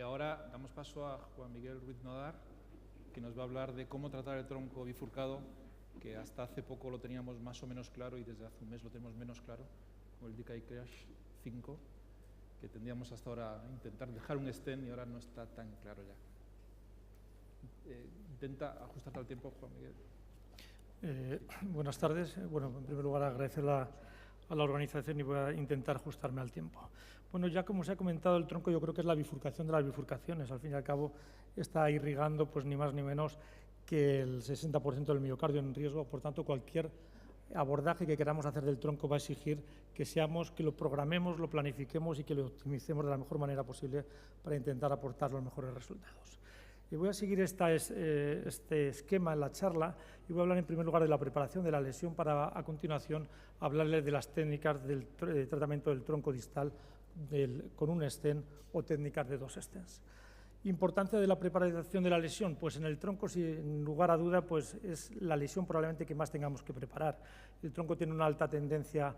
Ahora damos paso a Juan Miguel Ruiz Nodar, que nos va a hablar de cómo tratar el tronco bifurcado, que hasta hace poco lo teníamos más o menos claro y desde hace un mes lo tenemos menos claro, con el Decay Crash 5, que tendríamos hasta ahora a intentar dejar un stent y ahora no está tan claro ya. Intenta ajustarte al tiempo, Juan Miguel. Buenas tardes. Bueno, en primer lugar agradecer a la organización y voy a intentar ajustarme al tiempo. Bueno, ya como se ha comentado, el tronco yo creo que es la bifurcación de las bifurcaciones. Al fin y al cabo está irrigando pues ni más ni menos que el 60% del miocardio en riesgo. Por tanto, cualquier abordaje que queramos hacer del tronco va a exigir que lo programemos, lo planifiquemos y que lo optimicemos de la mejor manera posible para intentar aportar los mejores resultados. Y voy a seguir este esquema en la charla y voy a hablar en primer lugar de la preparación de la lesión para a continuación hablarles de las técnicas del tratamiento del tronco distal con un stent o técnicas de 2 stents. Importancia de la preparación de la lesión, pues en el tronco, sin lugar a duda, pues es la lesión probablemente que más tengamos que preparar. El tronco tiene una alta tendencia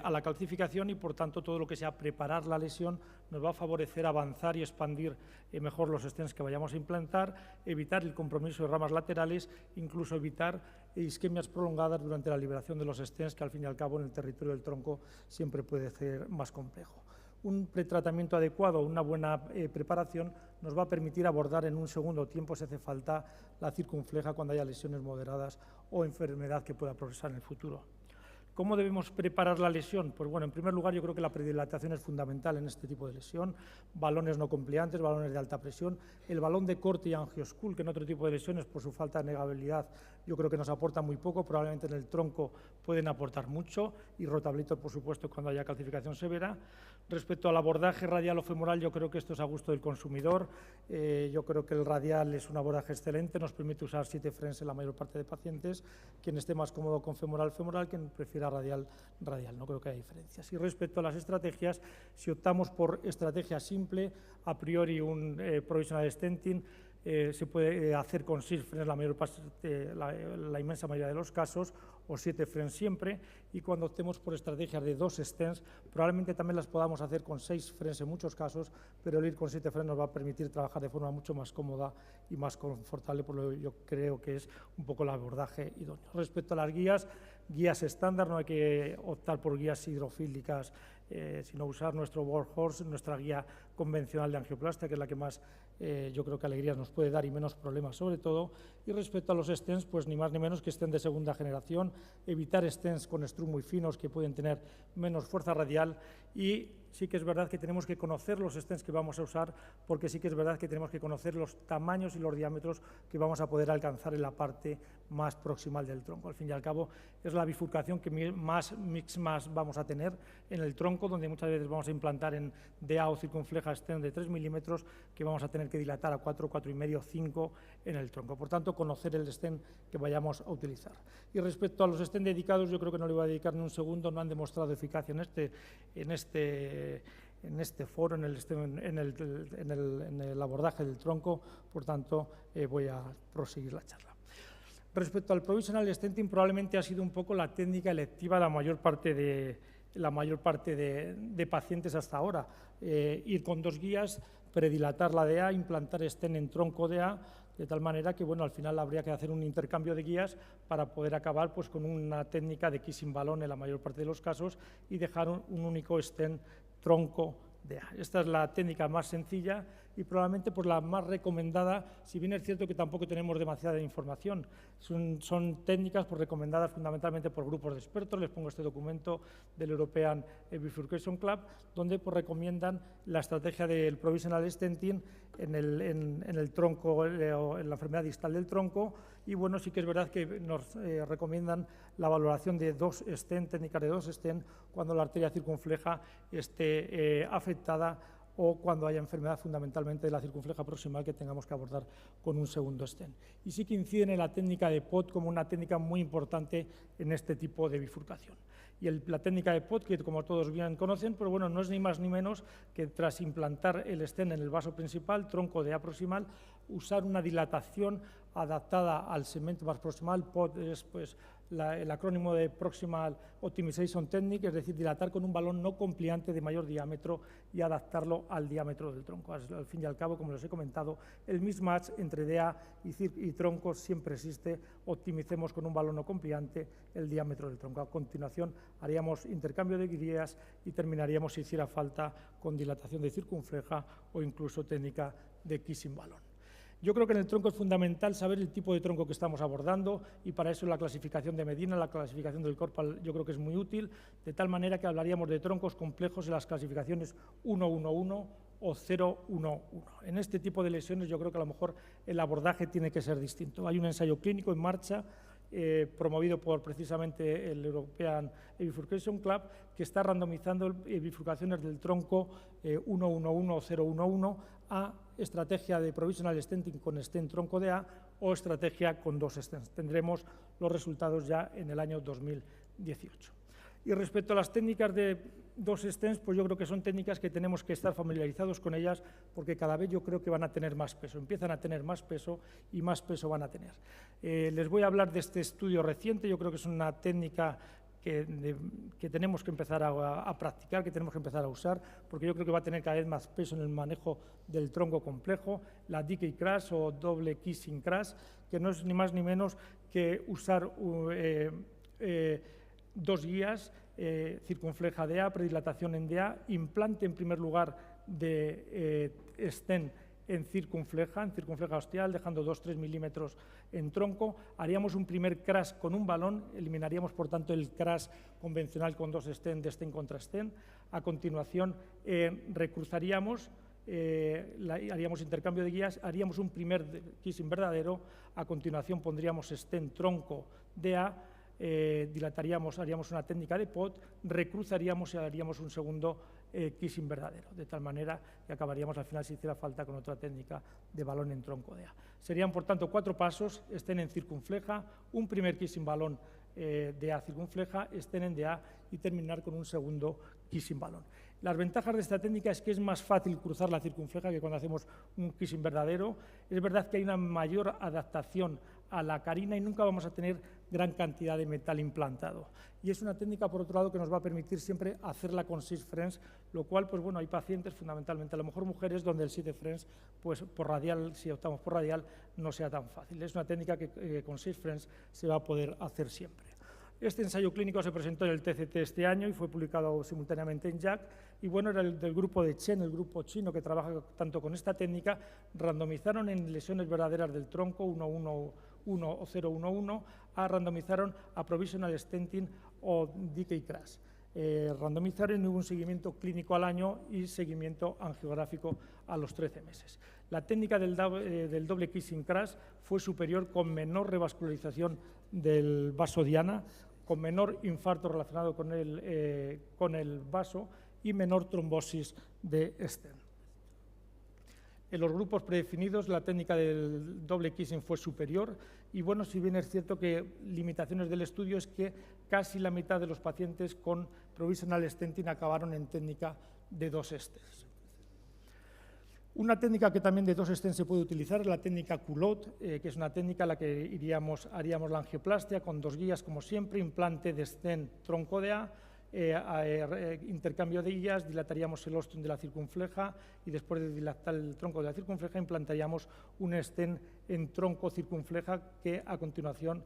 a la calcificación y, por tanto, todo lo que sea preparar la lesión nos va a favorecer avanzar y expandir mejor los stents que vayamos a implantar, evitar el compromiso de ramas laterales, incluso evitar isquemias prolongadas durante la liberación de los stents, que al fin y al cabo en el territorio del tronco siempre puede ser más complejo. Un pretratamiento adecuado, una buena preparación, nos va a permitir abordar en un segundo tiempo, si hace falta, la circunfleja cuando haya lesiones moderadas o enfermedad que pueda progresar en el futuro. ¿Cómo debemos preparar la lesión? Pues bueno, en primer lugar yo creo que la predilatación es fundamental en este tipo de lesión, balones no compliantes, balones de alta presión, el balón de corte y angioscul, que en otro tipo de lesiones por su falta de negabilidad yo creo que nos aporta muy poco, probablemente en el tronco pueden aportar mucho, y rotablito por supuesto cuando haya calcificación severa. Respecto al abordaje radial o femoral, yo creo que esto es a gusto del consumidor, yo creo que el radial es un abordaje excelente, nos permite usar 7 frens en la mayor parte de pacientes, quien esté más cómodo con femoral, quien prefiera radial, no creo que haya diferencias. Y respecto a las estrategias, si optamos por estrategia simple, a priori un provisional stenting se puede hacer con 6 frens la inmensa mayoría de los casos, o 7 frens siempre, y cuando optemos por estrategias de 2 stents, probablemente también las podamos hacer con 6 frens en muchos casos, pero el ir con 7 frens nos va a permitir trabajar de forma mucho más cómoda y más confortable, por lo que yo creo que es un poco el abordaje idóneo. Respecto a las guías estándar, no hay que optar por guías hidrofílicas, sino usar nuestro workhorse, nuestra guía convencional de angioplastia, que es la que más yo creo que alegrías nos puede dar y menos problemas sobre todo. Y respecto a los stents, pues ni más ni menos que estén de segunda generación, evitar stents con screws muy finos que pueden tener menos fuerza radial, y sí que es verdad que tenemos que conocer los stents que vamos a usar, porque sí que es verdad que tenemos que conocer los tamaños y los diámetros que vamos a poder alcanzar en la parte más proximal del tronco. Al fin y al cabo es la bifurcación que más vamos a tener en el tronco, donde muchas veces vamos a implantar en DA o circunfleja stent de 3 milímetros que vamos a tener que dilatar a 4, 4,5, 5 en el tronco. Por tanto, conocer el stent que vayamos a utilizar. Y respecto a los stents dedicados, yo creo que no le voy a dedicar ni un segundo, no han demostrado eficacia en este foro, en el abordaje del tronco, por tanto voy a proseguir la charla. Respecto al provisional stenting, probablemente ha sido un poco la técnica electiva de la mayor parte de pacientes hasta ahora. Ir con 2 guías, predilatar la DA, implantar stent en tronco DA, de tal manera que bueno, al final habría que hacer un intercambio de guías para poder acabar pues, con una técnica de kissing balón en la mayor parte de los casos y dejar un único stent tronco DA. Esta es la técnica más sencilla y probablemente pues, la más recomendada, si bien es cierto que tampoco tenemos demasiada información. Son técnicas pues, recomendadas fundamentalmente por grupos de expertos. Les pongo este documento del European Bifurcation Club, donde pues, recomiendan la estrategia del provisional stenting en el tronco, en la enfermedad distal del tronco, y bueno, sí que es verdad que nos recomiendan la valoración de 2 stent, técnicas de 2 stent, cuando la arteria circunfleja esté afectada o cuando haya enfermedad fundamentalmente de la circunfleja proximal que tengamos que abordar con un segundo stent. Y sí que inciden en la técnica de POT como una técnica muy importante en este tipo de bifurcación. Y la técnica de POT, que como todos bien conocen, pero bueno, no es ni más ni menos que tras implantar el stent en el vaso principal, tronco DA proximal, usar una dilatación adaptada al segmento más proximal. POT es pues, el acrónimo de Proximal Optimization Technique, es decir, dilatar con un balón no compliante de mayor diámetro y adaptarlo al diámetro del tronco. Al fin y al cabo, como les he comentado, el mismatch entre DA y tronco siempre existe. Optimicemos con un balón no compliante el diámetro del tronco. A continuación, haríamos intercambio de guías y terminaríamos, si hiciera falta, con dilatación de circunfleja o incluso técnica de kissing balón. Yo creo que en el tronco es fundamental saber el tipo de tronco que estamos abordando y para eso la clasificación de Medina, la clasificación del Corpal, yo creo que es muy útil, de tal manera que hablaríamos de troncos complejos en las clasificaciones 1-1-1 o 0-1-1. En este tipo de lesiones yo creo que a lo mejor el abordaje tiene que ser distinto. Hay un ensayo clínico en marcha promovido por precisamente el European Bifurcation Club, que está randomizando bifurcaciones del tronco 1-1-1 o 0-1-1 a estrategia de provisional stenting con stent tronco DA o estrategia con 2 stents. Tendremos los resultados ya en el año 2018. Y respecto a las técnicas de 2 stents, pues yo creo que son técnicas que tenemos que estar familiarizados con ellas porque cada vez yo creo que van a tener más peso, empiezan a tener más peso y más peso van a tener. Les voy a hablar de este estudio reciente, yo creo que es una técnica que tenemos que empezar a practicar, que tenemos que empezar a usar, porque yo creo que va a tener cada vez más peso en el manejo del tronco complejo, la decay crash o doble kissing crash, que no es ni más ni menos que usar 2 guías, circunfleja DA, predilatación en DA, implante en primer lugar de stent en circunfleja ostial, dejando 2-3 milímetros en tronco. Haríamos un primer crash con un balón, eliminaríamos por tanto el crash convencional con 2 stents de stent contra stent. A continuación recruzaríamos, haríamos intercambio de guías, haríamos un primer kissing verdadero, a continuación pondríamos stent tronco DA, dilataríamos, haríamos una técnica de POT, recruzaríamos y haríamos un segundo kissing verdadero, de tal manera que acabaríamos al final, si hiciera falta, con otra técnica de balón en tronco DA. Serían, por tanto, 4 pasos: estén en circunfleja, un primer kissing balón DA circunfleja, estén en DA y terminar con un segundo kissing balón. Las ventajas de esta técnica es que es más fácil cruzar la circunfleja que cuando hacemos un kissing verdadero. Es verdad que hay una mayor adaptación a la carina y nunca vamos a tener gran cantidad de metal implantado. Y es una técnica, por otro lado, que nos va a permitir siempre hacerla con 6 frames, lo cual, pues bueno, hay pacientes, fundamentalmente, a lo mejor mujeres, donde el 7 frames, pues por radial, si optamos por radial, no sea tan fácil. Es una técnica que con 6 frames se va a poder hacer siempre. Este ensayo clínico se presentó en el TCT este año y fue publicado simultáneamente en JACC. Y bueno, era el del grupo de Chen, el grupo chino que trabaja tanto con esta técnica. Randomizaron en lesiones verdaderas del tronco 1-1-1 o 0-1-1, randomizaron a provisional stenting o decay crash. Randomizaron y hubo un seguimiento clínico al año y seguimiento angiográfico a los 13 meses. La técnica del doble kissing crash fue superior con menor revascularización del vaso diana, con menor infarto relacionado con el vaso y menor trombosis de stent. En los grupos predefinidos la técnica del doble kissing fue superior y bueno, si bien es cierto que limitaciones del estudio es que casi la mitad de los pacientes con provisional stenting acabaron en técnica de 2 stents. Una técnica que también de 2 stents se puede utilizar es la técnica Culot, que es una técnica en la que haríamos la angioplastia con 2 guías como siempre, implante de stent tronco DA, intercambio de guías, dilataríamos el ostrum de la circunfleja y después de dilatar el tronco de la circunfleja implantaríamos un stent en tronco circunfleja que a continuación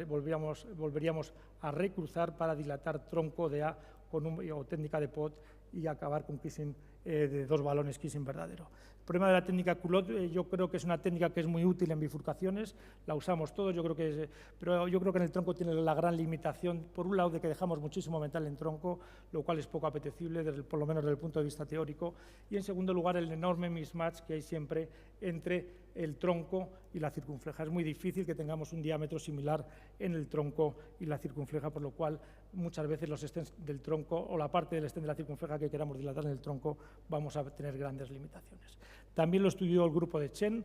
volveríamos a recruzar para dilatar tronco de A o técnica de POT y acabar con kissing de 2 balones kissing verdadero. El problema de la técnica Culot, yo creo que es una técnica que es muy útil en bifurcaciones, la usamos todos, pero yo creo que en el tronco tiene la gran limitación, por un lado, de que dejamos muchísimo metal en tronco, lo cual es poco apetecible, por lo menos desde el punto de vista teórico, y en segundo lugar, el enorme mismatch que hay siempre entre el tronco y la circunfleja. Es muy difícil que tengamos un diámetro similar en el tronco y la circunfleja, por lo cual muchas veces los stents del tronco o la parte del stent de la circunfleja que queramos dilatar en el tronco vamos a tener grandes limitaciones. También lo estudió el grupo de Chen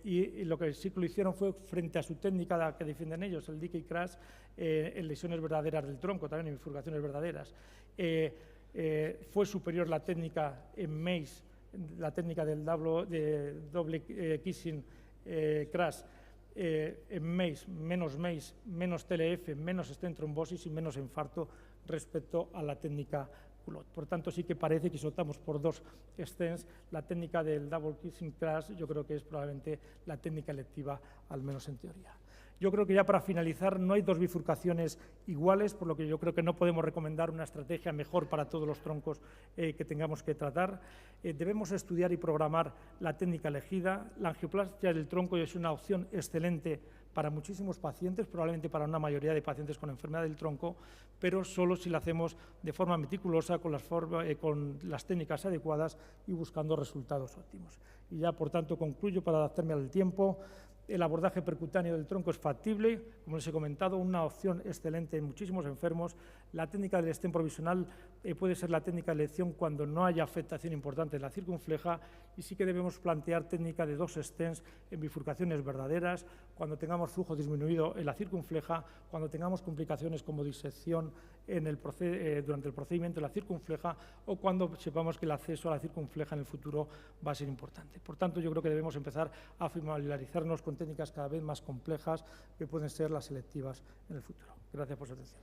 y lo que sí que lo hicieron fue frente a su técnica que defienden ellos, el decay crash, en lesiones verdaderas del tronco, también en bifurcaciones verdaderas. Fue superior la técnica en MACE, la técnica del doble kissing crash en MACE, menos TLF, menos stent trombosis y menos infarto respecto a la técnica Culot. Por tanto, sí que parece que si optamos por 2 stents, la técnica del double kissing clasp yo creo que es probablemente la técnica electiva, al menos en teoría. Yo creo que ya para finalizar, no hay 2 bifurcaciones iguales, por lo que yo creo que no podemos recomendar una estrategia mejor para todos los troncos que tengamos que tratar. Debemos estudiar y programar la técnica elegida. La angioplastia del tronco es una opción excelente para muchísimos pacientes, probablemente para una mayoría de pacientes con enfermedad del tronco, pero solo si la hacemos de forma meticulosa, con las técnicas adecuadas y buscando resultados óptimos. Y ya, por tanto, concluyo para adaptarme al tiempo. El abordaje percutáneo del tronco es factible, como les he comentado, una opción excelente en muchísimos enfermos. La técnica del stent provisional puede ser la técnica de elección cuando no haya afectación importante en la circunfleja, y sí que debemos plantear técnica de 2 stents en bifurcaciones verdaderas, cuando tengamos flujo disminuido en la circunfleja, cuando tengamos complicaciones como disección durante el procedimiento de la circunfleja, o cuando sepamos que el acceso a la circunfleja en el futuro va a ser importante. Por tanto, yo creo que debemos empezar a familiarizarnos con técnicas cada vez más complejas que pueden ser las selectivas en el futuro. Gracias por su atención.